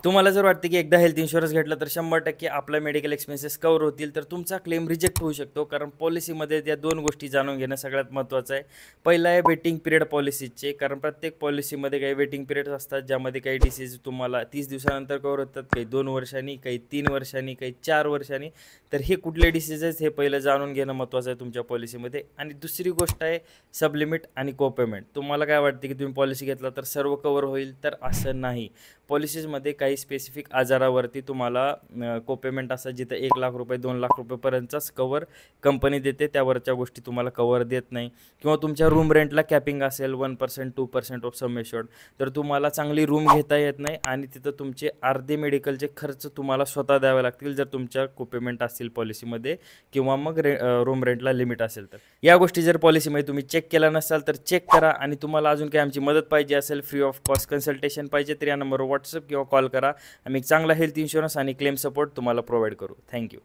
तुम्हाला जर वाटतं की एकदा हेल्थ इन्शुरन्स घेतला तर 100% आपला मेडिकल एक्सपेन्सेस कव्हर होतील, तर तुमचा क्लेम रिजेक्ट होऊ शकतो. कारण पॉलिसीमध्ये त्या 2 गोष्टी जाणून घेणं सगळ्यात महत्त्वाचं आहे. पहिला आहे वेटिंग पिरियड पॉलिसीचे, कारण प्रत्येक पॉलिसीमध्ये काही वेटिंग पिरियड्स असतात, ज्यामध्ये काही डिसीज तुम्हाला 30 दिवसानंतर कव्हर होतात, काही 2 वर्षांनी, काही 3 वर्षांनी, काही 4 वर्षांनी. तर हे कुठले डिसीज आहेत हे पहिलं जाणून घेणं महत्त्वाचं आहे तुमच्या पॉलिसीमध्ये. आणि दुसरी गोष्ट आहे सबलिमिट आणि कोपेमेंट. तुम्हाला काय वाटते की तुम्ही पॉलिसी घेतला तर सर्व कव्हर होईल, तर असं नाही. पॉलिसीजमध्ये काही स्पेसिफिक आजारावरती तुम्हाला कोपेमेंट असतात, जिथं 1 लाख रुपये 2 लाख रुपयेपर्यंतचाच कवर कंपनी देते, त्यावरच्या गोष्टी तुम्हाला कवर देत नाही. किंवा तुमच्या रूम रेंटला कॅपिंग असेल 1% 2% ऑफ सम एश्युर्ड, तर तुम्हाला चांगली रूम घेता येत नाही आणि तिथं तुमचे अर्धे मेडिकलचे खर्च तुम्हाला स्वतः द्यावे लागतील जर तुमच्या कोपेमेंट असतील पॉलिसीमध्ये, किंवा मग रूम रेंटला लिमिट असेल तर. या गोष्टी जर पॉलिसीमध्ये तुम्ही चेक केला नसाल तर चेक करा. आणि तुम्हाला अजून काही आमची मदत पाहिजे असेल, फ्री ऑफ कॉस्ट कन्सल्टेशन पाहिजे, तर या नंबरवर व्हॉट्सअप किंवा कॉल करा. आम्ही एक चांगला हेल्थ इन्शुरन्स आणि क्लेम सपोर्ट तुम्हाला प्रोव्हाइड करू. थँक्यू.